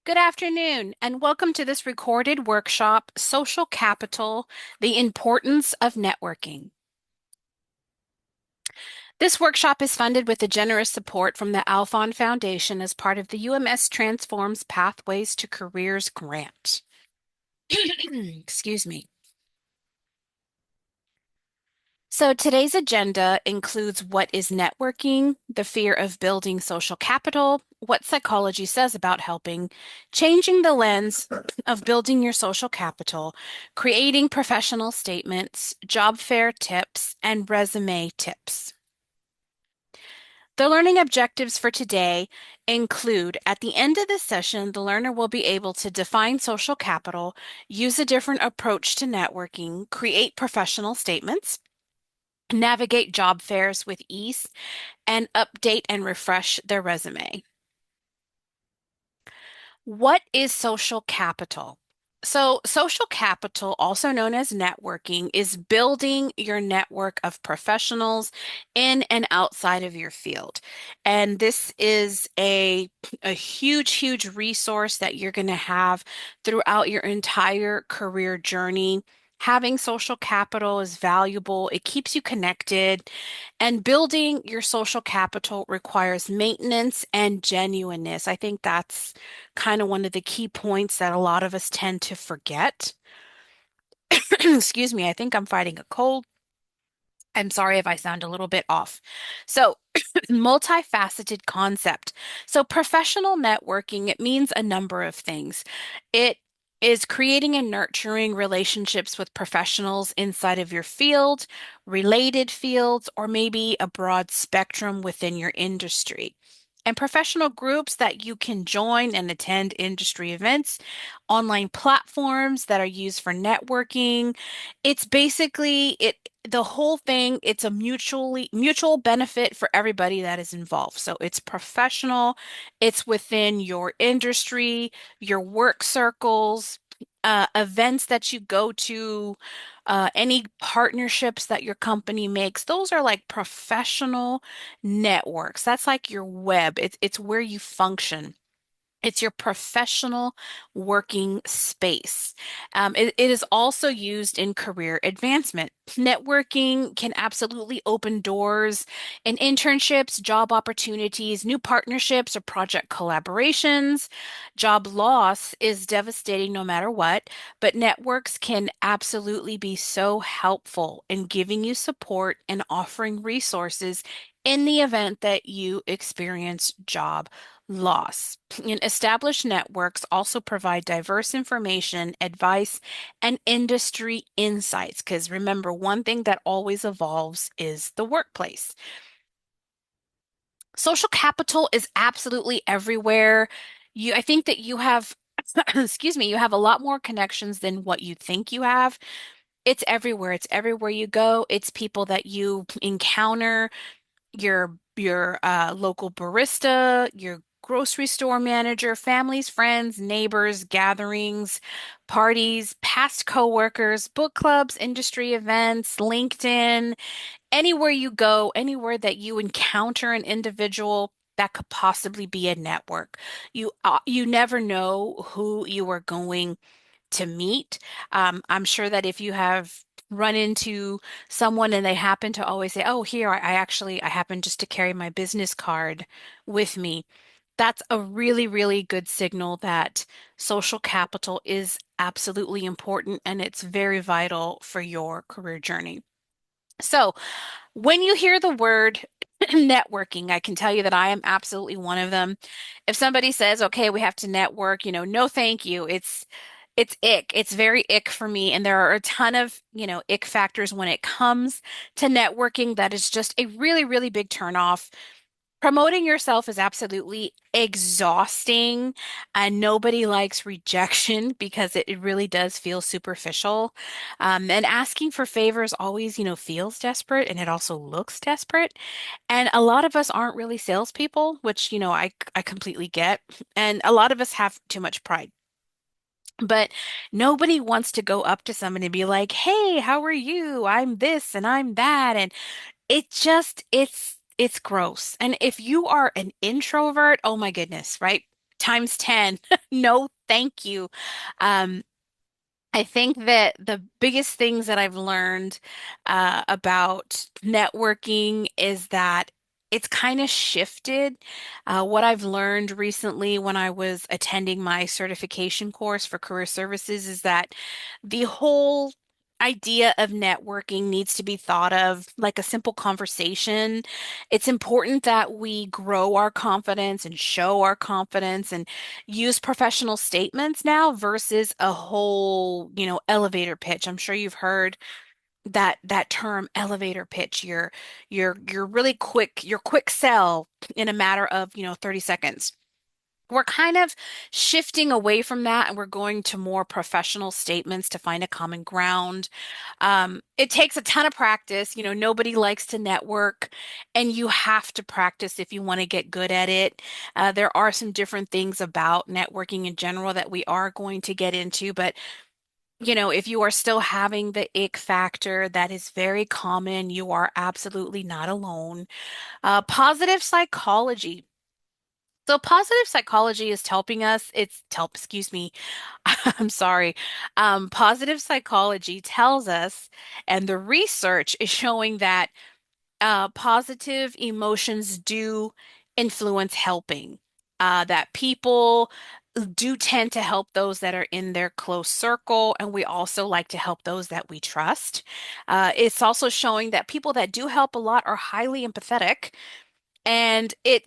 Good afternoon, and welcome to this recorded workshop, Social Capital, the Importance of Networking. This workshop is funded with the generous support from the Alphon Foundation as part of the UMS Transforms Pathways to Careers grant. Excuse me. So today's agenda includes what is networking, the fear of building social capital, what psychology says about helping, changing the lens of building your social capital, creating professional statements, job fair tips, and resume tips. The learning objectives for today include at the end of the session, the learner will be able to define social capital, use a different approach to networking, create professional statements, navigate job fairs with ease, and update and refresh their resume. What is social capital? So, social capital, also known as networking, is building your network of professionals in and outside of your field. And this is a huge, huge resource that you're going to have throughout your entire career journey. Having social capital is valuable. It keeps you connected. And building your social capital requires maintenance and genuineness. I think that's kind of one of the key points that a lot of us tend to forget. Excuse me, I think I'm fighting a cold. I'm sorry if I sound a little bit off. So, multifaceted concept. So, professional networking, it means a number of things. It is creating and nurturing relationships with professionals inside of your field, related fields, or maybe a broad spectrum within your industry. And professional groups that you can join and attend industry events, online platforms that are used for networking. It's basically the whole thing, it's a mutual benefit for everybody that is involved. So it's professional, it's within your industry, your work circles, events that you go to, any partnerships that your company makes. Those are like professional networks. That's like your web. It's where you function. It's your professional working space. It is also used in career advancement. Networking can absolutely open doors in internships, job opportunities, new partnerships, or project collaborations. Job loss is devastating no matter what, but networks can absolutely be so helpful in giving you support and offering resources in the event that you experience job loss. And established networks also provide diverse information, advice, and industry insights. Because remember, one thing that always evolves is the workplace. Social capital is absolutely everywhere. I think that you have, excuse me, you have a lot more connections than what you think you have. It's everywhere. It's everywhere you go. It's people that you encounter, your local barista, your grocery store manager, families, friends, neighbors, gatherings, parties, past coworkers, book clubs, industry events, LinkedIn, anywhere you go, anywhere that you encounter an individual that could possibly be a network. You never know who you are going to meet. I'm sure that if you have run into someone and they happen to always say, "Oh, here, I happen just to carry my business card with me." That's a really, really good signal that social capital is absolutely important and it's very vital for your career journey. So, when you hear the word networking, I can tell you that I am absolutely one of them. If somebody says, "Okay, we have to network," no, thank you. It's ick. It's very ick for me. And there are a ton of, ick factors when it comes to networking that is just a really, really big turnoff. Promoting yourself is absolutely exhausting, and nobody likes rejection because it really does feel superficial. And asking for favors always, feels desperate and it also looks desperate. And a lot of us aren't really salespeople, which, I completely get. And a lot of us have too much pride. But nobody wants to go up to someone and be like, "Hey, how are you? I'm this and I'm that." And it's gross. And if you are an introvert, oh my goodness, right? times 10. No, thank you. Um, I think that the biggest things that I've learned about networking is that it's kind of shifted. What I've learned recently when I was attending my certification course for career services is that the whole idea of networking needs to be thought of like a simple conversation. It's important that we grow our confidence and show our confidence and use professional statements now versus a whole, elevator pitch. I'm sure you've heard that term elevator pitch. You're really quick, your quick sell in a matter of, 30 seconds. We're kind of shifting away from that and we're going to more professional statements to find a common ground. It takes a ton of practice. Nobody likes to network, and you have to practice if you want to get good at it. There are some different things about networking in general that we are going to get into, but if you are still having the ick factor, that is very common. You are absolutely not alone. Positive psychology. So positive psychology is helping us. Excuse me. I'm sorry. Positive psychology tells us, and the research is showing that positive emotions do influence helping. That people do tend to help those that are in their close circle, and we also like to help those that we trust. It's also showing that people that do help a lot are highly empathetic. And if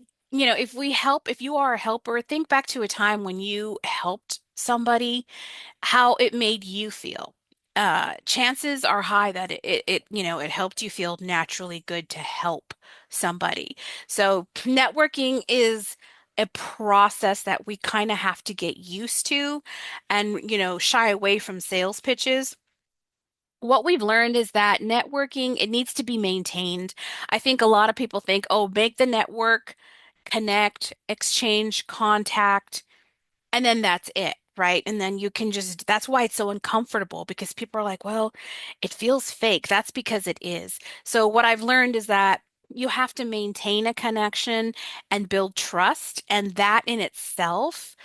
you are a helper, think back to a time when you helped somebody, how it made you feel. Chances are high that it helped you feel naturally good to help somebody. So networking is a process that we kind of have to get used to and, shy away from sales pitches. What we've learned is that networking, it needs to be maintained. I think a lot of people think, oh, make the network, connect, exchange contact, and then that's it, right? And then you can just, that's why it's so uncomfortable because people are like, well, it feels fake. That's because it is. So what I've learned is that you have to maintain a connection and build trust. And that in itself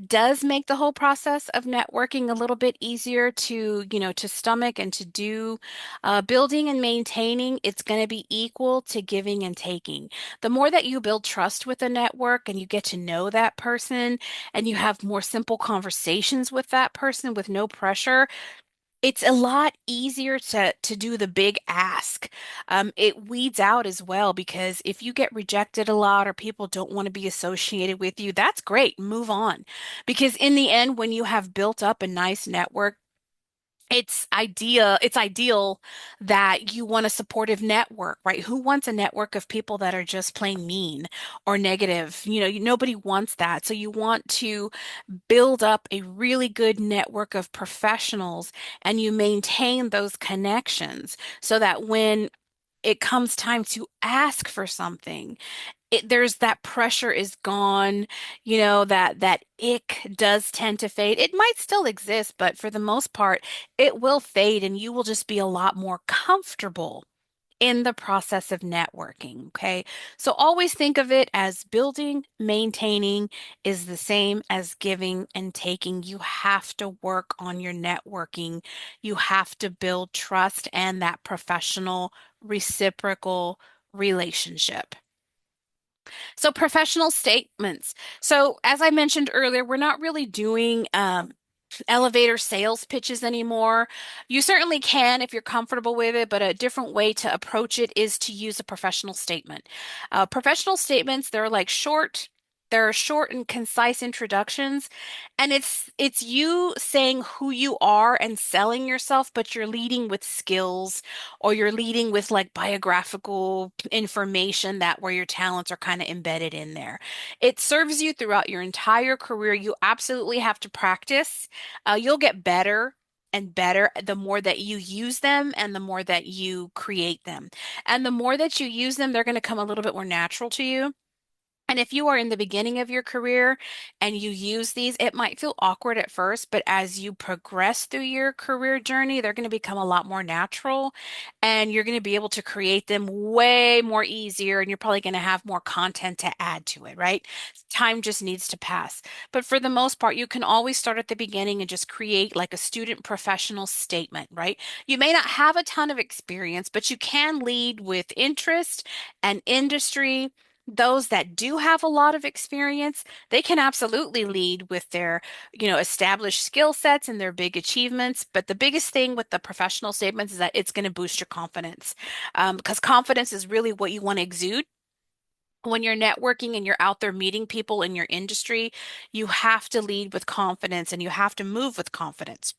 does make the whole process of networking a little bit easier to stomach and to do. Building and maintaining, it's going to be equal to giving and taking. The more that you build trust with a network and you get to know that person, and you have more simple conversations with that person with no pressure, it's a lot easier to do the big ask. It weeds out as well because if you get rejected a lot or people don't want to be associated with you, that's great. Move on. Because in the end, when you have built up a nice network, it's ideal that you want a supportive network, right? Who wants a network of people that are just plain mean or negative? Nobody wants that. So you want to build up a really good network of professionals and you maintain those connections so that when it comes time to ask for something, there's that pressure is gone, that ick does tend to fade. It might still exist, but for the most part, it will fade and you will just be a lot more comfortable in the process of networking. Okay. So always think of it as building, maintaining is the same as giving and taking. You have to work on your networking. You have to build trust and that professional reciprocal relationship. So professional statements. So as I mentioned earlier, we're not really doing elevator sales pitches anymore. You certainly can if you're comfortable with it, but a different way to approach it is to use a professional statement. Professional statements, they're short and concise introductions, and it's you saying who you are and selling yourself, but you're leading with skills or you're leading with like biographical information that where your talents are kind of embedded in there. It serves you throughout your entire career. You absolutely have to practice. You'll get better and better the more that you use them and the more that you create them. And the more that you use them, they're going to come a little bit more natural to you. And if you are in the beginning of your career and you use these, it might feel awkward at first, but as you progress through your career journey, they're going to become a lot more natural and you're going to be able to create them way more easier and you're probably going to have more content to add to it, right? Time just needs to pass. But for the most part, you can always start at the beginning and just create like a student professional statement, right? You may not have a ton of experience, but you can lead with interest and industry. Those that do have a lot of experience, they can absolutely lead with their, established skill sets and their big achievements. But the biggest thing with the professional statements is that it's going to boost your confidence, because confidence is really what you want to exude. When you're networking and you're out there meeting people in your industry, you have to lead with confidence and you have to move with confidence.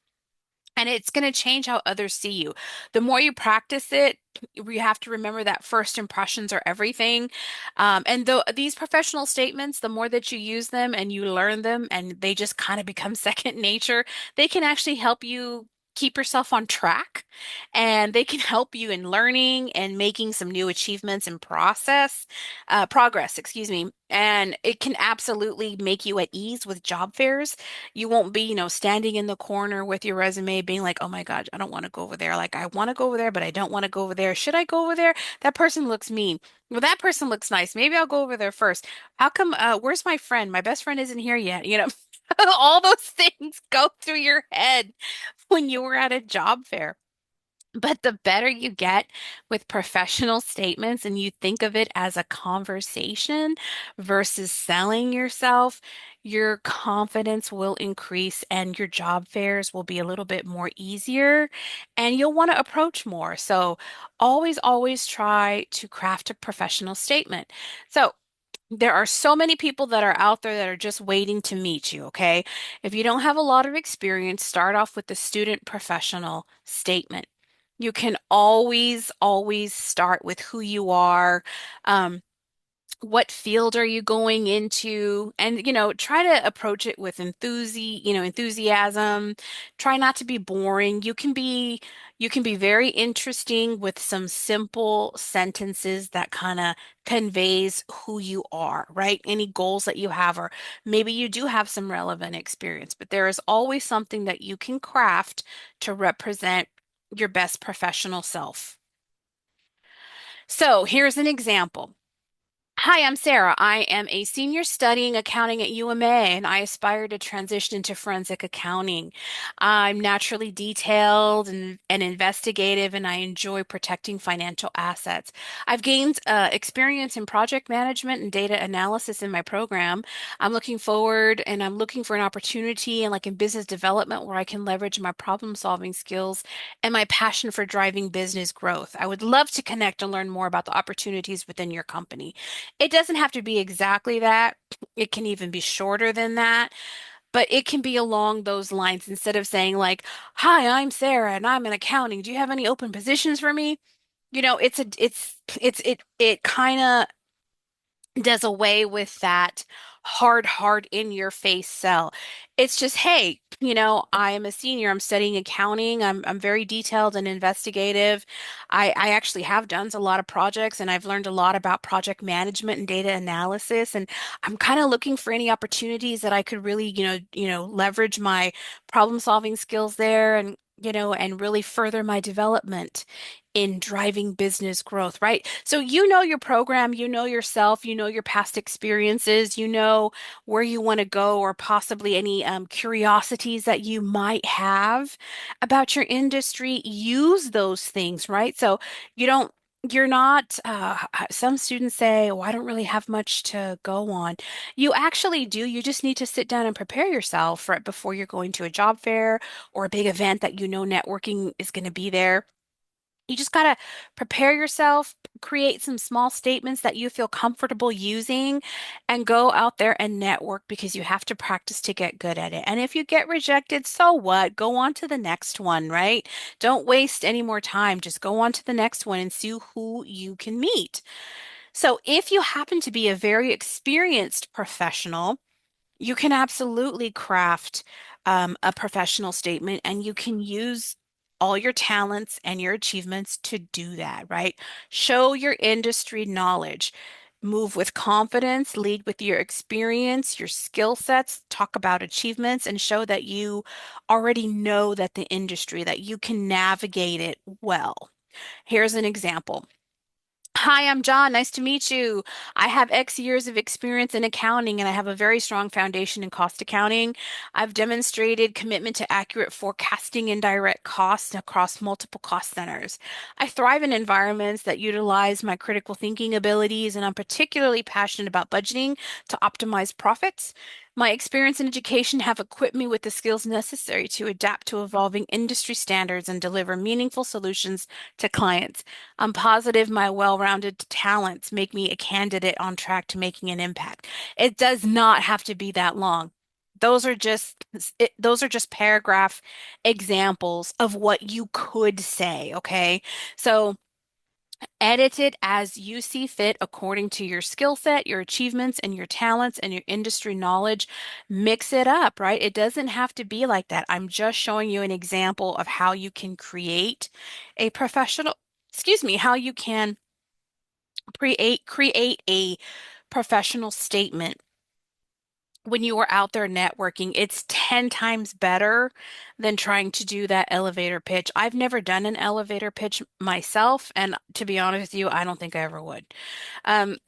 And it's going to change how others see you. The more you practice it, you have to remember that first impressions are everything. And these professional statements, the more that you use them and you learn them and they just kind of become second nature, they can actually help you keep yourself on track and they can help you in learning and making some new achievements and progress, excuse me. And it can absolutely make you at ease with job fairs. You won't be, standing in the corner with your resume being like, oh my God, I don't want to go over there. Like, I want to go over there, but I don't want to go over there. Should I go over there? That person looks mean. Well, that person looks nice. Maybe I'll go over there first. How come, where's my friend? My best friend isn't here yet. All those things go through your head when you were at a job fair. But the better you get with professional statements and you think of it as a conversation versus selling yourself, your confidence will increase and your job fairs will be a little bit more easier and you'll want to approach more. So always, always try to craft a professional statement. So there are so many people that are out there that are just waiting to meet you, okay? If you don't have a lot of experience, start off with the student professional statement. You can always, always start with who you are. Um, what field are you going into? And, try to approach it with enthusiasm. Try not to be boring. You can be very interesting with some simple sentences that kind of conveys who you are, right? Any goals that you have, or maybe you do have some relevant experience, but there is always something that you can craft to represent your best professional self. So here's an example. Hi, I'm Sarah. I am a senior studying accounting at UMA and I aspire to transition into forensic accounting. I'm naturally detailed and investigative and I enjoy protecting financial assets. I've gained experience in project management and data analysis in my program. I'm looking forward and I'm looking for an opportunity and like in business development where I can leverage my problem solving skills and my passion for driving business growth. I would love to connect and learn more about the opportunities within your company. It doesn't have to be exactly that. It can even be shorter than that, but it can be along those lines instead of saying like, "Hi, I'm Sarah and I'm in accounting. Do you have any open positions for me?" It kind of does away with that hard in your face sell. It's just, hey, I am a senior. I'm studying accounting. I'm very detailed and investigative. I actually have done a lot of projects and I've learned a lot about project management and data analysis. And I'm kind of looking for any opportunities that I could really, leverage my problem solving skills there and really further my development in driving business growth, right? So you know your program, you know yourself, you know your past experiences, you know where you want to go, or possibly any curiosities that you might have about your industry. Use those things, right? So you don't. You're not, some students say, oh, I don't really have much to go on. You actually do. You just need to sit down and prepare yourself for it before you're going to a job fair or a big event that you know networking is going to be there. You just got to prepare yourself, create some small statements that you feel comfortable using, and go out there and network because you have to practice to get good at it. And if you get rejected, so what? Go on to the next one, right? Don't waste any more time. Just go on to the next one and see who you can meet. So if you happen to be a very experienced professional, you can absolutely craft a professional statement and you can use all your talents and your achievements to do that, right? Show your industry knowledge. Move with confidence, lead with your experience, your skill sets, talk about achievements, and show that you already know that the industry, that you can navigate it well. Here's an example. Hi, I'm John. Nice to meet you. I have X years of experience in accounting and I have a very strong foundation in cost accounting. I've demonstrated commitment to accurate forecasting and direct costs across multiple cost centers. I thrive in environments that utilize my critical thinking abilities, and I'm particularly passionate about budgeting to optimize profits. My experience in education have equipped me with the skills necessary to adapt to evolving industry standards and deliver meaningful solutions to clients. I'm positive my well-rounded talents make me a candidate on track to making an impact. It does not have to be that long. Those are just paragraph examples of what you could say, okay? So edit it as you see fit according to your skill set, your achievements, and your talents and your industry knowledge. Mix it up, right? It doesn't have to be like that. I'm just showing you an example of how you can create a professional, excuse me, how you can create a professional statement when you are out there networking. It's 10 times better than trying to do that elevator pitch. I've never done an elevator pitch myself, and to be honest with you, I don't think I ever would.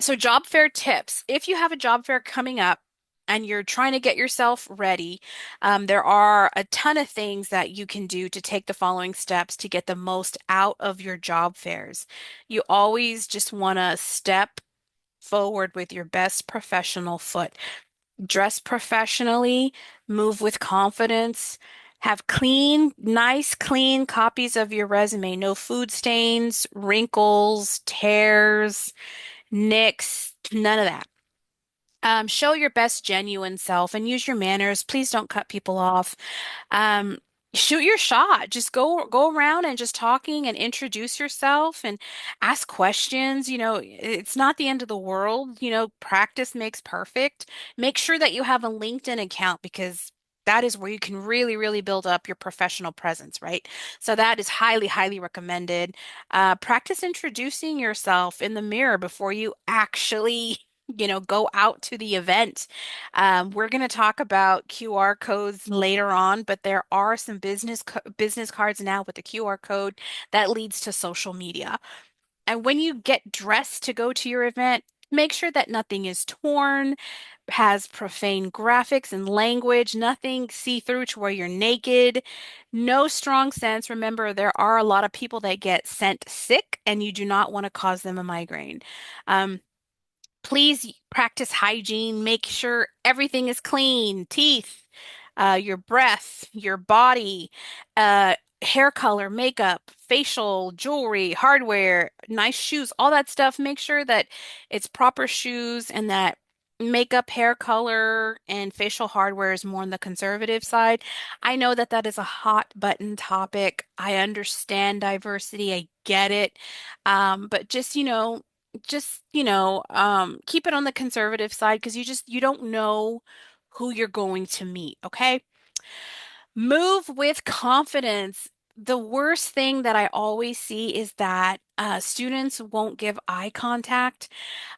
So job fair tips. If you have a job fair coming up and you're trying to get yourself ready, there are a ton of things that you can do to take the following steps to get the most out of your job fairs. You always just want to step forward with your best professional foot. Dress professionally, move with confidence, have clean, nice, clean copies of your resume. No food stains, wrinkles, tears, nicks, none of that. Show your best genuine self and use your manners. Please don't cut people off. Um, Shoot your shot. Just go around and just talking and introduce yourself and ask questions. It's not the end of the world. Practice makes perfect. Make sure that you have a LinkedIn account because that is where you can really, really build up your professional presence, right? So that is highly, highly recommended. Practice introducing yourself in the mirror before you actually go out to the event. We're going to talk about QR codes later on, but there are some business cards now with the QR code that leads to social media. And when you get dressed to go to your event, make sure that nothing is torn, has profane graphics and language, nothing see-through to where you're naked, no strong scents. Remember, there are a lot of people that get scent sick, and you do not want to cause them a migraine. Um, Please practice hygiene. Make sure everything is clean. Teeth, your breath, your body, hair color, makeup, facial, jewelry, hardware, nice shoes, all that stuff. Make sure that it's proper shoes and that makeup, hair color, and facial hardware is more on the conservative side. I know that that is a hot button topic. I understand diversity. I get it. But keep it on the conservative side because you don't know who you're going to meet, okay? Move with confidence. The worst thing that I always see is that students won't give eye contact.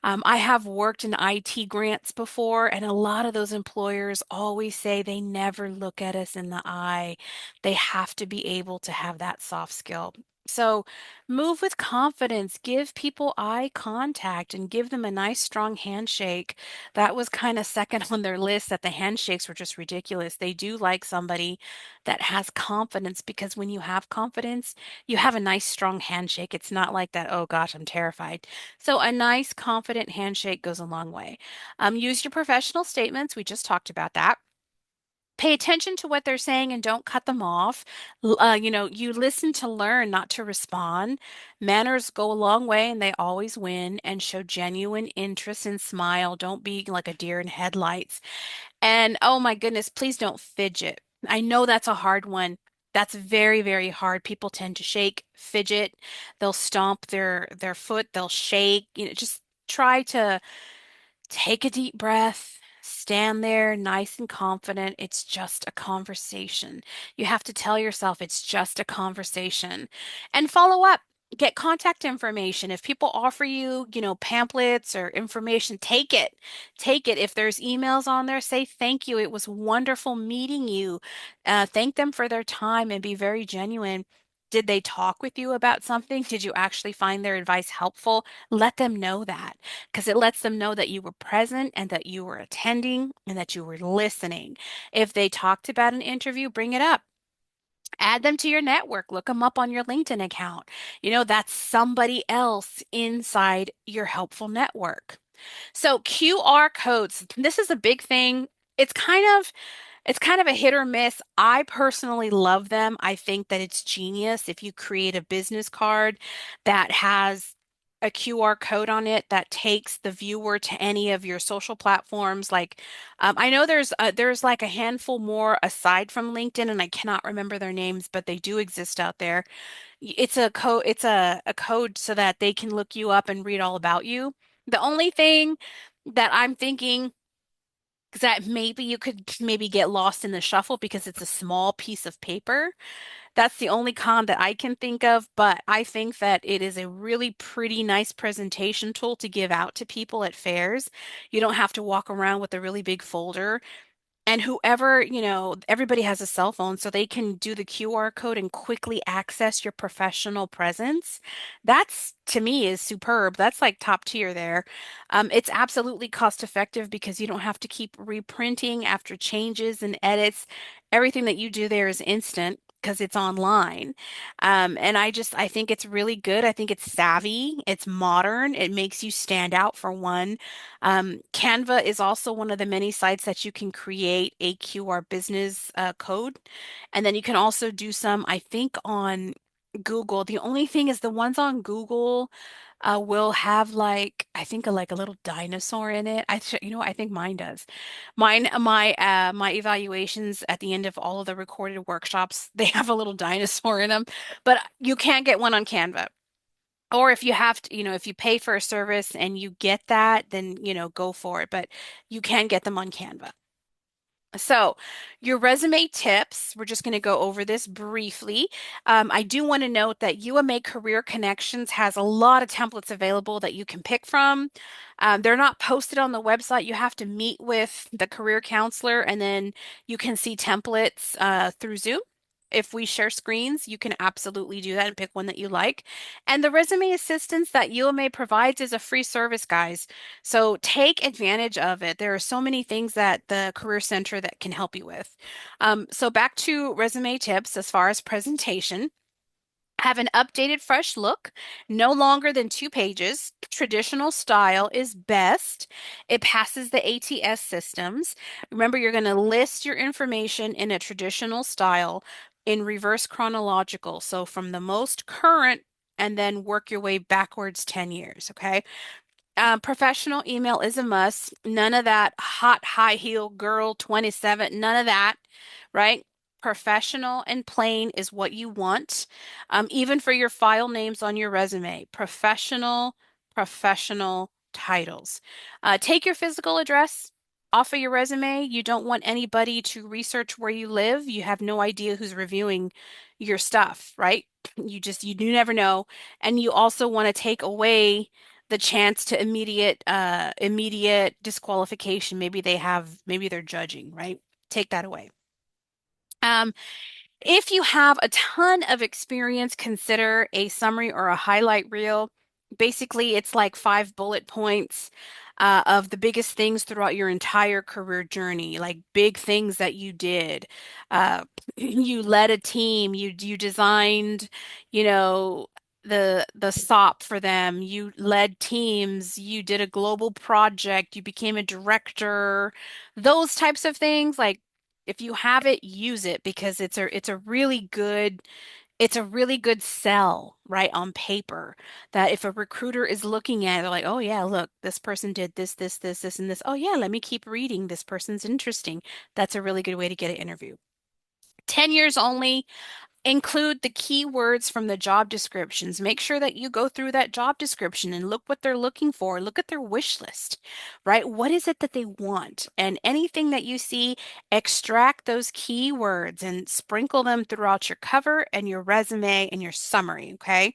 I have worked in IT grants before, and a lot of those employers always say they never look at us in the eye. They have to be able to have that soft skill. So move with confidence, give people eye contact, and give them a nice, strong handshake. That was kind of second on their list, that the handshakes were just ridiculous. They do like somebody that has confidence because when you have confidence, you have a nice, strong handshake. It's not like that, oh gosh, I'm terrified. So a nice, confident handshake goes a long way. Use your professional statements. We just talked about that. Pay attention to what they're saying and don't cut them off. You listen to learn, not to respond. Manners go a long way and they always win. And show genuine interest and smile. Don't be like a deer in headlights. And oh my goodness, please don't fidget. I know that's a hard one. That's very, very hard. People tend to shake, fidget. They'll stomp their foot, they'll shake. Just try to take a deep breath. Stand there nice and confident. It's just a conversation. You have to tell yourself it's just a conversation and follow up. Get contact information. If people offer you, pamphlets or information, take it. Take it. If there's emails on there, say thank you. It was wonderful meeting you. Thank them for their time and be very genuine. Did they talk with you about something? Did you actually find their advice helpful? Let them know that because it lets them know that you were present and that you were attending and that you were listening. If they talked about an interview, bring it up. Add them to your network. Look them up on your LinkedIn account. That's somebody else inside your helpful network. So QR codes, this is a big thing. It's kind of it's kind of a hit or miss. I personally love them. I think that it's genius if you create a business card that has a QR code on it that takes the viewer to any of your social platforms. Like, I know there's like a handful more aside from LinkedIn, and I cannot remember their names, but they do exist out there. It's a code. It's a code so that they can look you up and read all about you. The only thing that I'm thinking that maybe you could maybe get lost in the shuffle because it's a small piece of paper. That's the only con that I can think of, but I think that it is a really pretty nice presentation tool to give out to people at fairs. You don't have to walk around with a really big folder. And whoever, everybody has a cell phone, so they can do the QR code and quickly access your professional presence. That's, to me, is superb. That's like top tier there. It's absolutely cost effective because you don't have to keep reprinting after changes and edits. Everything that you do there is instant because it's online. And I think it's really good. I think it's savvy. It's modern. It makes you stand out for one. Canva is also one of the many sites that you can create a QR business code. And then you can also do some, I think, on Google. The only thing is the ones on Google will have like, I think like a little dinosaur in it. I think mine does. My evaluations at the end of all of the recorded workshops, they have a little dinosaur in them, but you can't get one on Canva. Or if you have to, if you pay for a service and you get that, then, go for it. But you can get them on Canva. So, your resume tips, we're just going to go over this briefly. I do want to note that UMA Career Connections has a lot of templates available that you can pick from. They're not posted on the website. You have to meet with the career counselor, and then you can see templates through Zoom. If we share screens, you can absolutely do that and pick one that you like. And the resume assistance that UMA provides is a free service, guys. So take advantage of it. There are so many things that the Career Center that can help you with. So back to resume tips as far as presentation. Have an updated, fresh look, no longer than 2 pages. Traditional style is best. It passes the ATS systems. Remember, you're going to list your information in a traditional style in reverse chronological. So from the most current and then work your way backwards 10 years. Okay. Professional email is a must. None of that hot high heel girl 27, none of that, right? Professional and plain is what you want. Even for your file names on your resume, professional titles. Take your physical address off of your resume. You don't want anybody to research where you live. You have no idea who's reviewing your stuff, right? You do never know. And you also want to take away the chance to immediate disqualification. Maybe they're judging, right? Take that away. Um, if you have a ton of experience, consider a summary or a highlight reel. Basically, it's like 5 bullet points of the biggest things throughout your entire career journey, like big things that you did. Uh, you led a team, you designed, you know, the SOP for them, you led teams, you did a global project, you became a director, those types of things. Like if you have it, use it because it's a really good sell, right, on paper. That if a recruiter is looking at it, they're like, oh yeah, look, this person did this, and this. Oh yeah, let me keep reading. This person's interesting. That's a really good way to get an interview. 10 years only. Include the keywords from the job descriptions. Make sure that you go through that job description and look what they're looking for. Look at their wish list, right? What is it that they want? And anything that you see, extract those keywords and sprinkle them throughout your cover and your resume and your summary, okay?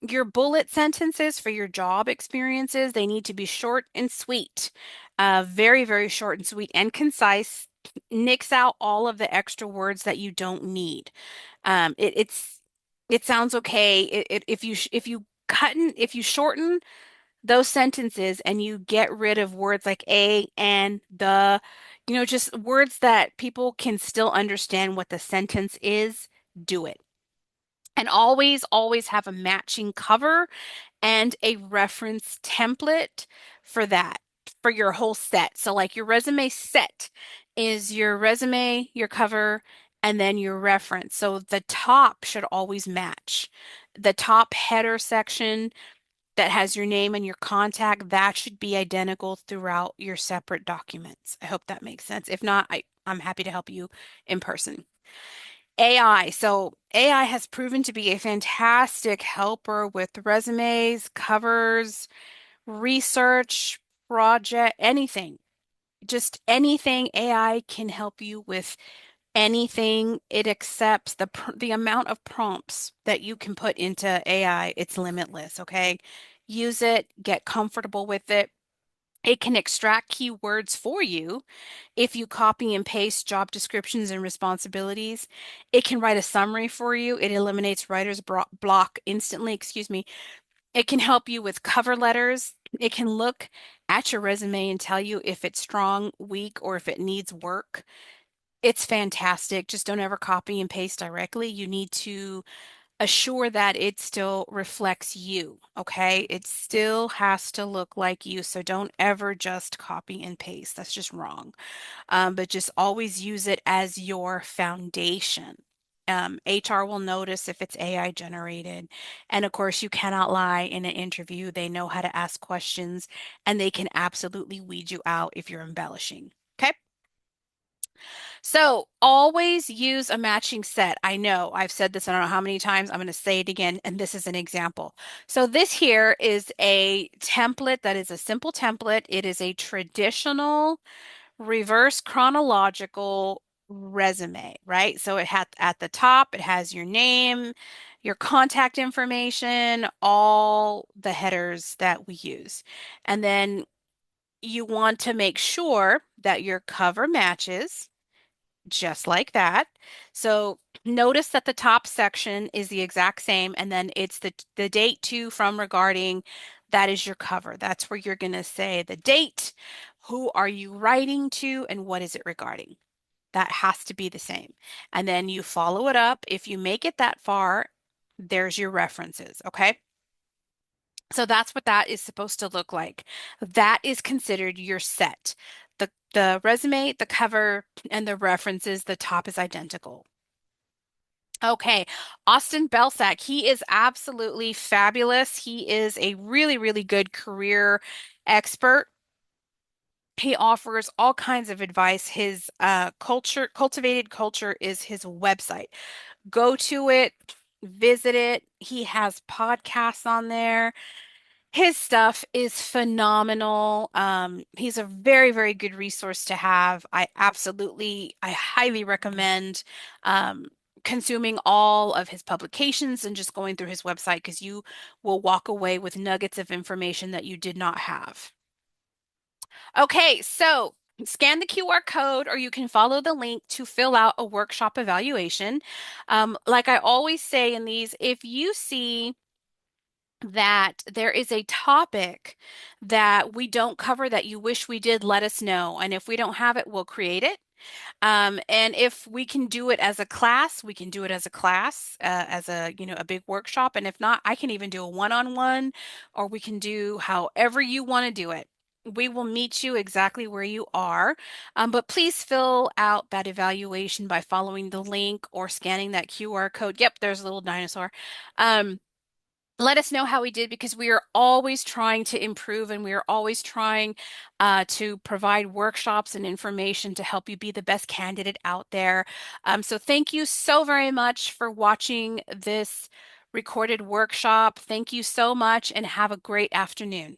Your bullet sentences for your job experiences, they need to be short and sweet. Very, very short and sweet and concise. Nix out all of the extra words that you don't need. It sounds okay. If you if you shorten those sentences and you get rid of words like a and the, just words that people can still understand what the sentence is, do it. And always, always have a matching cover and a reference template for that, for your whole set. So, like your resume set is your resume, your cover, and then your reference. So, the top should always match. The top header section that has your name and your contact, that should be identical throughout your separate documents. I hope that makes sense. If not, I'm happy to help you in person. AI. So AI has proven to be a fantastic helper with resumes, covers, research, project, anything. Just anything AI can help you with anything. It accepts the amount of prompts that you can put into AI. It's limitless, okay? Use it, get comfortable with it. It can extract keywords for you if you copy and paste job descriptions and responsibilities. It can write a summary for you. It eliminates block instantly, excuse me. It can help you with cover letters. It can look at your resume and tell you if it's strong, weak, or if it needs work. It's fantastic. Just don't ever copy and paste directly. You need to assure that it still reflects you, okay? It still has to look like you. So don't ever just copy and paste. That's just wrong. But just always use it as your foundation. HR will notice if it's AI generated. And of course, you cannot lie in an interview. They know how to ask questions and they can absolutely weed you out if you're embellishing. Okay. So always use a matching set. I know I've said this, I don't know how many times. I'm going to say it again, and this is an example. So this here is a template that is a simple template. It is a traditional reverse chronological resume, right? So it had at the top, it has your name, your contact information, all the headers that we use. And then you want to make sure that your cover matches just like that. So notice that the top section is the exact same, and then it's the date to, from, regarding. That is your cover. That's where you're going to say the date, who are you writing to, and what is it regarding. That has to be the same. And then you follow it up. If you make it that far, there's your references, okay? So that's what that is supposed to look like. That is considered your set. The resume, the cover, and the references, the top is identical. Okay, Austin Belsack, he is absolutely fabulous. He is a really, really good career expert. He offers all kinds of advice. His Cultivated Culture is his website. Go to it, visit it. He has podcasts on there. His stuff is phenomenal. He's a very, very good resource to have. I highly recommend consuming all of his publications and just going through his website because you will walk away with nuggets of information that you did not have. Okay, so scan the QR code or you can follow the link to fill out a workshop evaluation. Like I always say in these, if you see that there is a topic that we don't cover that you wish we did, let us know. And if we don't have it, we'll create it. And if we can do it as a class, we can do it as a class, as a big workshop. And if not, I can even do a one-on-one, or we can do however you want to do it. We will meet you exactly where you are. But please fill out that evaluation by following the link or scanning that QR code. Yep, there's a little dinosaur. Let us know how we did because we are always trying to improve and we are always trying to provide workshops and information to help you be the best candidate out there. So thank you so very much for watching this recorded workshop. Thank you so much and have a great afternoon.